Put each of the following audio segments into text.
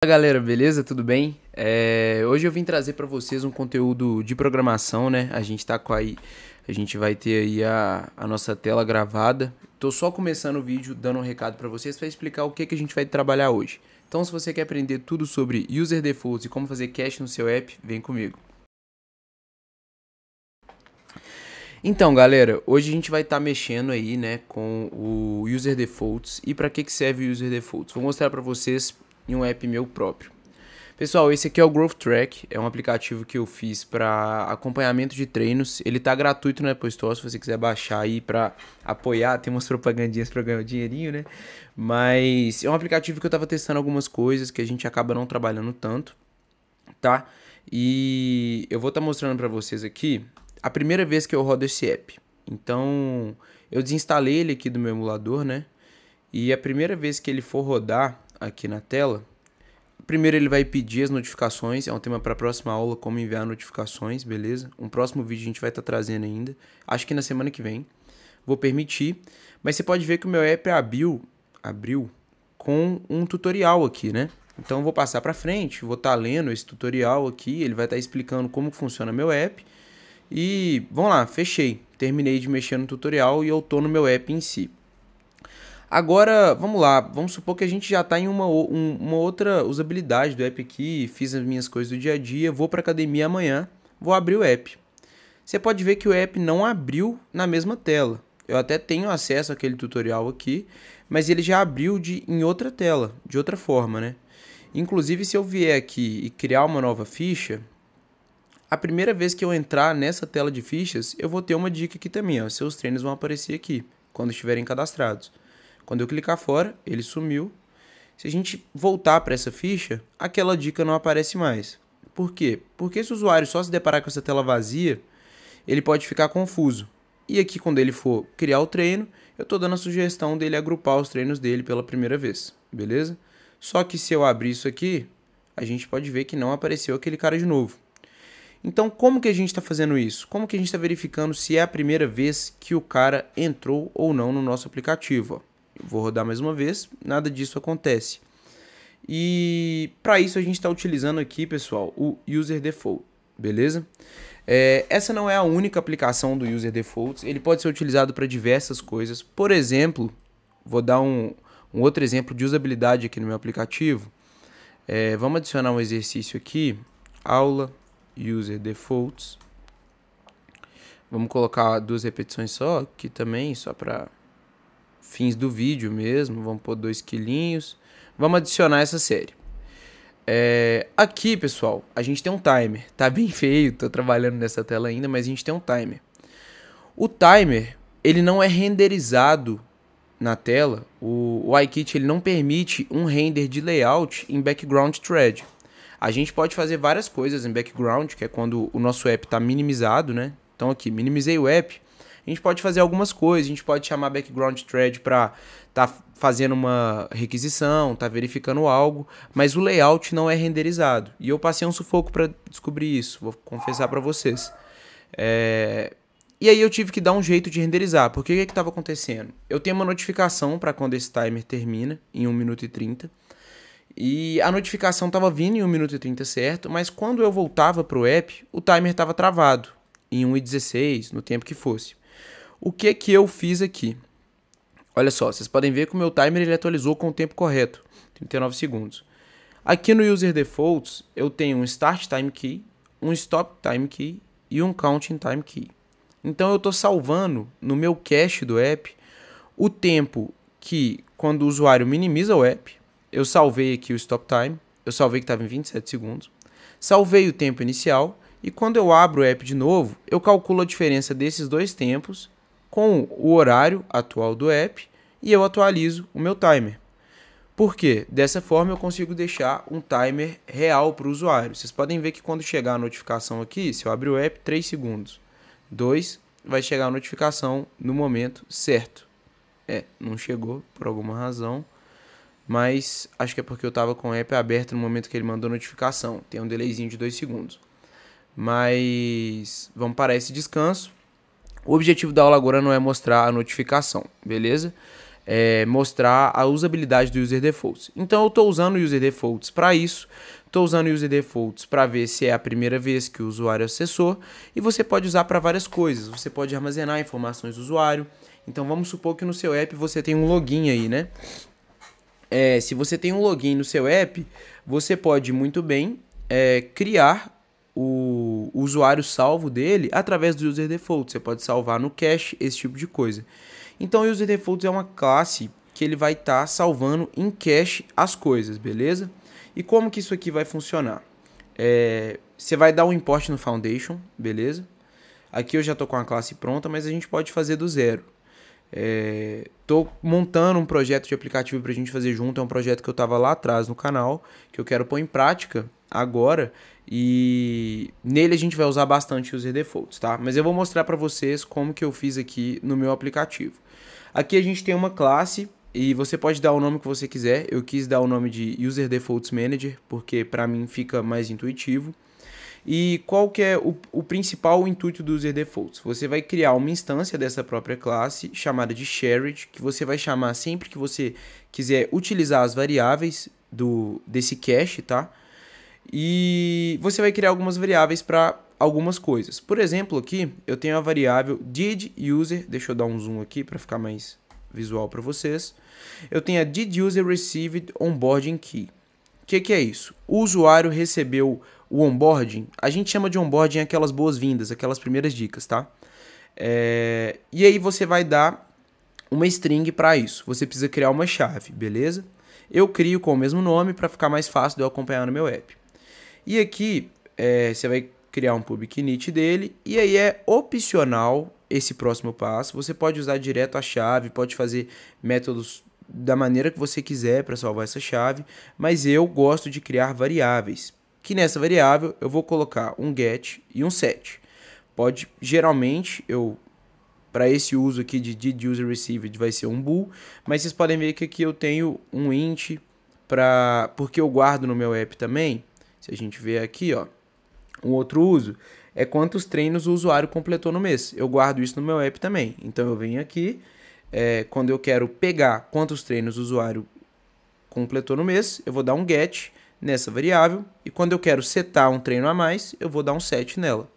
Fala galera, beleza? Tudo bem? Hoje eu vim trazer para vocês um conteúdo de programação, né? A gente vai ter aí a nossa tela gravada. Tô só começando o vídeo, dando um recado para vocês para explicar o que a gente vai trabalhar hoje. Então, se você quer aprender tudo sobre User Defaults e como fazer cache no seu app, vem comigo. Então, galera, hoje a gente vai estar mexendo aí, né, com o User Defaults e para que serve o User Defaults. Vou mostrar para vocês em um app meu próprio. Pessoal, esse aqui é o Growth Track, é um aplicativo que eu fiz para acompanhamento de treinos. Ele tá gratuito no Apple Store, se você quiser baixar aí para apoiar, tem umas propagandinhas para ganhar um dinheirinho, né? Mas é um aplicativo que eu tava testando algumas coisas que a gente acaba não trabalhando tanto, tá? E eu vou estar mostrando para vocês aqui a primeira vez que eu rodo esse app. Então, eu desinstalei ele aqui do meu emulador, né? E a primeira vez que ele for rodar aqui na tela, primeiro ele vai pedir as notificações, é um tema para a próxima aula, como enviar notificações, beleza? Um próximo vídeo a gente vai estar trazendo ainda, acho que na semana que vem. Vou permitir, mas você pode ver que o meu app abriu com um tutorial aqui, né? Então eu vou passar para frente, vou estar lendo esse tutorial aqui, ele vai estar explicando como funciona meu app. E vamos lá, fechei, terminei de mexer no tutorial e eu tô no meu app em si. Agora, vamos lá, vamos supor que a gente já está em uma outra usabilidade do app aqui, fiz as minhas coisas do dia a dia, vou para academia amanhã, vou abrir o app. Você pode ver que o app não abriu na mesma tela. Eu até tenho acesso àquele tutorial aqui, mas ele já abriu em outra tela, de outra forma, né? Inclusive, se eu vier aqui e criar uma nova ficha, a primeira vez que eu entrar nessa tela de fichas, eu vou ter uma dica aqui também, ó, seus treinos vão aparecer aqui, quando estiverem cadastrados. Quando eu clicar fora, ele sumiu. Se a gente voltar para essa ficha, aquela dica não aparece mais. Por quê? Porque se o usuário só se deparar com essa tela vazia, ele pode ficar confuso. E aqui, quando ele for criar o treino, eu estou dando a sugestão dele agrupar os treinos dele pela primeira vez, beleza? Só que se eu abrir isso aqui, a gente pode ver que não apareceu aquele cara de novo. Então, como que a gente está fazendo isso? Como que a gente está verificando se é a primeira vez que o cara entrou ou não no nosso aplicativo? Ó? Vou rodar mais uma vez, nada disso acontece. E para isso a gente está utilizando aqui, pessoal, o User Default, beleza? Essa não é a única aplicação do User Defaults, ele pode ser utilizado para diversas coisas. Por exemplo, vou dar um outro exemplo de usabilidade aqui no meu aplicativo. Vamos adicionar um exercício aqui, aula User Defaults. Vamos colocar 2 repetições só, aqui também, só para fins do vídeo mesmo, vamos pôr 2 quilinhos. Vamos adicionar essa série. Aqui, pessoal, a gente tem um timer. Tá bem feio, tô trabalhando nessa tela ainda, mas a gente tem um timer. O timer, ele não é renderizado na tela. O iKit, ele não permite um render de layout em background thread. A gente pode fazer várias coisas em background, que é quando o nosso app está minimizado, né? Então aqui, minimizei o app. A gente pode fazer algumas coisas, a gente pode chamar background thread para tá fazendo uma requisição, tá verificando algo, mas o layout não é renderizado. E eu passei um sufoco para descobrir isso, vou confessar para vocês. E aí eu tive que dar um jeito de renderizar, porque o que estava acontecendo? Eu tenho uma notificação para quando esse timer termina, em 1 minuto e 30, e a notificação estava vindo em 1 minuto e 30 certo, mas quando eu voltava para o app, o timer estava travado, em 1 e 16, no tempo que fosse. O que eu fiz aqui? Olha só, vocês podem ver que o meu timer ele atualizou com o tempo correto, 39 segundos. Aqui no User Defaults, eu tenho um Start Time Key, um Stop Time Key e um Counting Time Key. Então eu estou salvando no meu cache do app o tempo que, quando o usuário minimiza o app, eu salvei aqui o Stop Time, eu salvei que estava em 27 segundos, salvei o tempo inicial e quando eu abro o app de novo, eu calculo a diferença desses dois tempos com o horário atual do app e eu atualizo o meu timer. Por quê? Dessa forma eu consigo deixar um timer real para o usuário. Vocês podem ver que quando chegar a notificação aqui, se eu abrir o app, 3 segundos. 2, vai chegar a notificação no momento certo. Não chegou por alguma razão, mas acho que é porque eu estava com o app aberto no momento que ele mandou a notificação. Tem um delayzinho de 2 segundos. Mas vamos parar esse descanso. O objetivo da aula agora não é mostrar a notificação, beleza? mostrar a usabilidade do User Defaults. Então eu estou usando o User Defaults para isso, estou usando o User Defaults para ver se é a primeira vez que o usuário acessou, e você pode usar para várias coisas, você pode armazenar informações do usuário. Então vamos supor que no seu app você tem um login aí, né? Se você tem um login no seu app, você pode muito bem criar o usuário salvo dele através do User Default. Você pode salvar no cache, esse tipo de coisa. Então o User Default é uma classe que ele vai estar salvando em cache as coisas, beleza? E como que isso aqui vai funcionar? Você vai dar um import no Foundation, beleza? Aqui eu já estou com a classe pronta, mas a gente pode fazer do zero. Tô montando um projeto de aplicativo pra gente fazer junto. É um projeto que eu tava lá atrás no canal, que eu quero pôr em prática agora, e nele a gente vai usar bastante User Defaults, tá? Mas eu vou mostrar pra vocês como que eu fiz aqui no meu aplicativo. Aqui a gente tem uma classe e você pode dar o nome que você quiser. Eu quis dar o nome de User Defaults Manager porque pra mim fica mais intuitivo. E qual que é o principal intuito do User Defaults? Você vai criar uma instância dessa própria classe, chamada de Shared, que você vai chamar sempre que você quiser utilizar as variáveis desse cache, tá? E você vai criar algumas variáveis para algumas coisas. Por exemplo, aqui eu tenho a variável didUser, deixa eu dar um zoom aqui para ficar mais visual para vocês. Eu tenho a didUser received onboarding key. O que é isso? O usuário recebeu o onboarding. A gente chama de onboarding aquelas boas-vindas, aquelas primeiras dicas, tá? E aí você vai dar uma string para isso. Você precisa criar uma chave, beleza? Eu crio com o mesmo nome para ficar mais fácil de eu acompanhar no meu app. E aqui você vai criar um public init dele, e aí é opcional esse próximo passo. Você pode usar direto a chave, pode fazer métodos da maneira que você quiser para salvar essa chave, mas eu gosto de criar variáveis, que nessa variável eu vou colocar um get e um set. Geralmente, para esse uso aqui de didUserReceived vai ser um bool, mas vocês podem ver que aqui eu tenho um int, porque eu guardo no meu app também. Se a gente ver aqui, ó, um outro uso é quantos treinos o usuário completou no mês. Eu guardo isso no meu app também. Então eu venho aqui, quando eu quero pegar quantos treinos o usuário completou no mês, eu vou dar um get nessa variável, e quando eu quero setar um treino a mais, eu vou dar um set nela.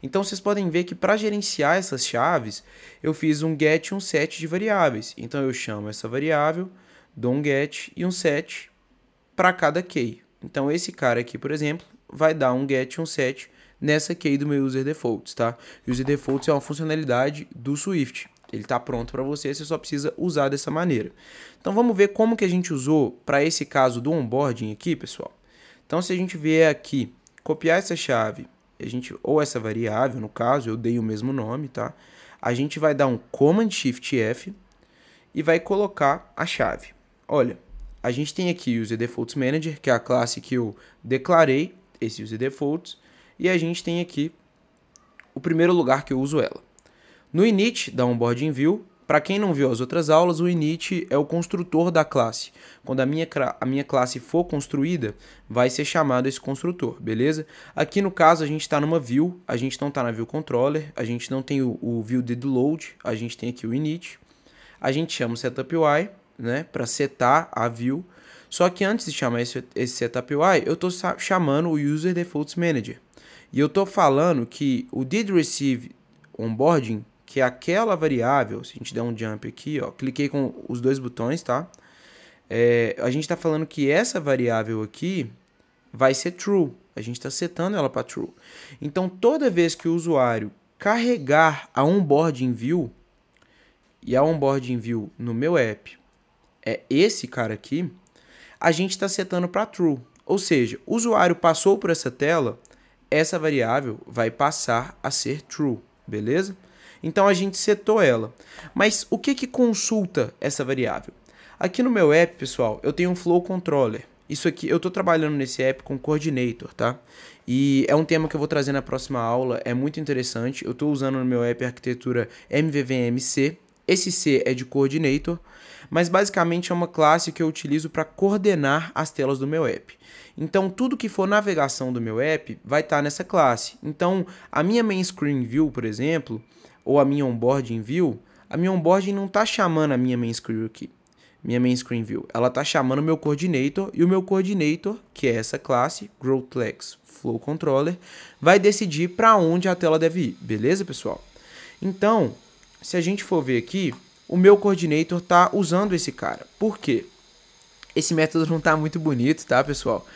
Então vocês podem ver que para gerenciar essas chaves, eu fiz um get e um set de variáveis. Então eu chamo essa variável, dou um get e um set para cada key. Então esse cara aqui, por exemplo, vai dar um get e um set nessa key do meu User Defaults, tá? User Defaults é uma funcionalidade do Swift. Ele está pronto para você só precisa usar dessa maneira. Então vamos ver como que a gente usou para esse caso do onboarding aqui, pessoal. Então se a gente vier aqui, copiar essa chave, ou essa variável, no caso, eu dei o mesmo nome, tá? A gente vai dar um Command Shift F e vai colocar a chave. Olha, a gente tem aqui o User Defaults Manager, que é a classe que eu declarei, esse User Defaults, e a gente tem aqui o primeiro lugar que eu uso ela. No init da onboarding view, para quem não viu as outras aulas, o init é o construtor da classe. Quando a minha classe for construída, vai ser chamado esse construtor, beleza? Aqui no caso a gente está numa view, a gente não está na view controller, a gente não tem o view didLoad, a gente tem aqui o init. A gente chama o setupUI, né, para setar a view. Só que antes de chamar esse setupUI, eu estou chamando o User Defaults Manager. E eu estou falando que o didReceive onboarding, que é aquela variável, se a gente der um jump aqui, ó, cliquei com os dois botões, tá? A gente está falando que essa variável aqui vai ser true. A gente está setando ela para true. Então, toda vez que o usuário carregar a onboarding view, e a onboarding view no meu app é esse cara aqui, a gente está setando para true. Ou seja, o usuário passou por essa tela, essa variável vai passar a ser true, beleza? Então a gente setou ela. Mas o que consulta essa variável? Aqui no meu app, pessoal, eu tenho um Flow Controller. Isso aqui, eu estou trabalhando nesse app com Coordinator, tá? E é um tema que eu vou trazer na próxima aula, é muito interessante. Eu estou usando no meu app a arquitetura MVVM-C. Esse C é de Coordinator, mas basicamente é uma classe que eu utilizo para coordenar as telas do meu app. Então, tudo que for navegação do meu app vai estar nessa classe. Então, a minha main screen view, por exemplo, ou a minha onboarding view, a minha onboarding não está chamando a minha main screen aqui. minha main screen view, ela tá chamando o meu coordinator, e o meu coordinator, que é essa classe, GrowthLex Flow Controller, vai decidir para onde a tela deve ir, beleza, pessoal? Então, se a gente for ver aqui, o meu coordinator tá usando esse cara. Por quê? Esse método não tá muito bonito, tá, pessoal?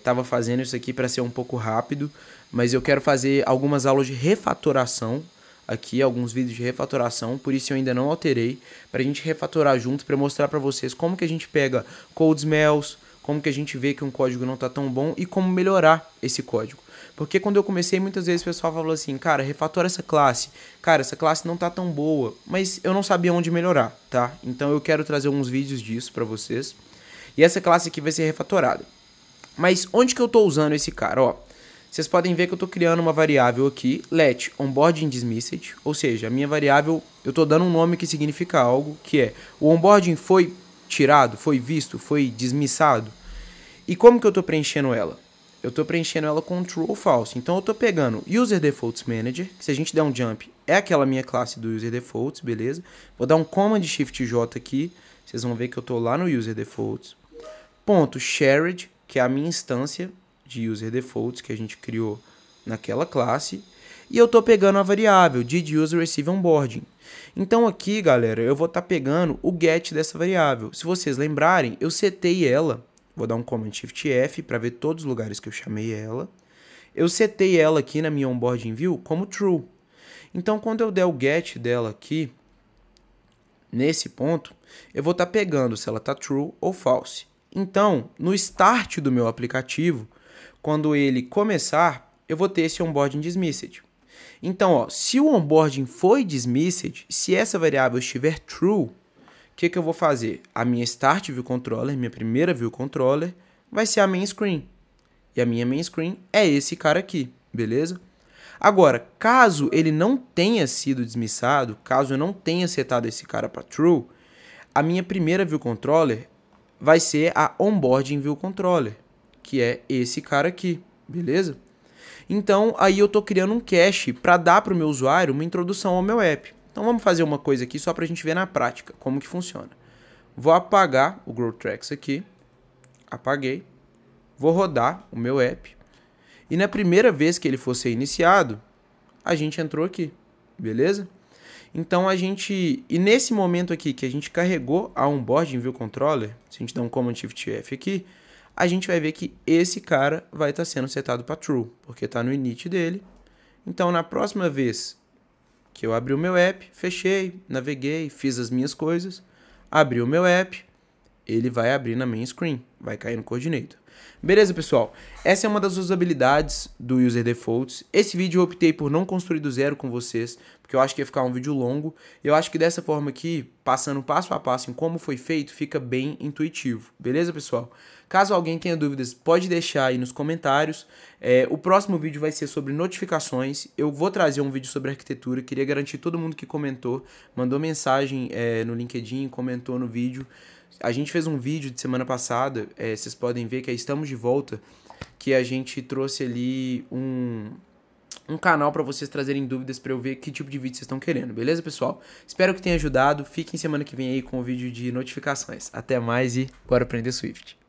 Tava fazendo isso aqui para ser um pouco rápido, mas eu quero fazer algumas aulas de refatoração aqui, alguns vídeos de refatoração, por isso eu ainda não alterei, para a gente refatorar junto, para mostrar para vocês como que a gente pega code smells, como que a gente vê que um código não tá tão bom e como melhorar esse código. Porque quando eu comecei, muitas vezes o pessoal falou assim, cara, refatora essa classe, cara, essa classe não tá tão boa, mas eu não sabia onde melhorar, tá? Então eu quero trazer alguns vídeos disso para vocês, e essa classe aqui vai ser refatorada. Mas onde que eu tô usando esse cara, ó? Vocês podem ver que eu estou criando uma variável aqui, let onboarding dismissed, ou seja, a minha variável, eu estou dando um nome que significa algo, que é o onboarding foi tirado, foi visto, foi dismissado. E como que eu estou preenchendo ela? Eu estou preenchendo ela com true ou false. Então eu estou pegando user defaults manager, que se a gente der um jump, é aquela minha classe do user defaults, beleza? Vou dar um command shift J aqui, vocês vão ver que eu estou lá no user defaults. Ponto shared, que é a minha instância de user defaults que a gente criou naquela classe, e eu tô pegando a variável did user receive onboarding. Então aqui, galera, eu vou estar pegando o get dessa variável. Se vocês lembrarem, eu setei ela, vou dar um command shift F para ver todos os lugares que eu chamei ela. Eu setei ela aqui na minha onboarding view como true. Então quando eu der o get dela aqui, nesse ponto, eu vou estar pegando se ela tá true ou false. Então, no start do meu aplicativo, quando ele começar, eu vou ter esse onboarding dismissed. Então, ó, se o onboarding foi dismissed, se essa variável estiver true, o que eu vou fazer? A minha start view controller, minha primeira view controller, vai ser a main screen. E a minha main screen é esse cara aqui, beleza? Agora, caso ele não tenha sido dismissado, caso eu não tenha setado esse cara para true, a minha primeira view controller vai ser a onboarding view controller, que é esse cara aqui, beleza? Então, aí eu tô criando um cache para dar para o meu usuário uma introdução ao meu app. Então, vamos fazer uma coisa aqui só para a gente ver na prática como que funciona. Vou apagar o GrowthTrax aqui, apaguei, vou rodar o meu app, e na primeira vez que ele for ser iniciado, a gente entrou aqui, beleza? Então e nesse momento aqui que a gente carregou a onboarding view controller, se a gente der um command shift F aqui, a gente vai ver que esse cara vai estar sendo setado para true, porque está no init dele. Então na próxima vez que eu abrir o meu app, fechei, naveguei, fiz as minhas coisas, abri o meu app, ele vai abrir na main screen, vai cair no coordinator. Beleza, pessoal? Essa é uma das usabilidades do User Defaults. Esse vídeo eu optei por não construir do zero com vocês, porque eu acho que ia ficar um vídeo longo. Eu acho que dessa forma aqui, passando passo a passo em como foi feito, fica bem intuitivo. Beleza, pessoal? Caso alguém tenha dúvidas, pode deixar aí nos comentários. O próximo vídeo vai ser sobre notificações. Eu vou trazer um vídeo sobre arquitetura. Queria garantir todo mundo que comentou, mandou mensagem no LinkedIn, comentou no vídeo. A gente fez um vídeo de semana passada, vocês podem ver que é Estamos de Volta, que a gente trouxe ali um canal para vocês trazerem dúvidas para eu ver que tipo de vídeo vocês estão querendo, beleza, pessoal? Espero que tenha ajudado, fiquem semana que vem aí com o vídeo de notificações. Até mais e bora aprender Swift!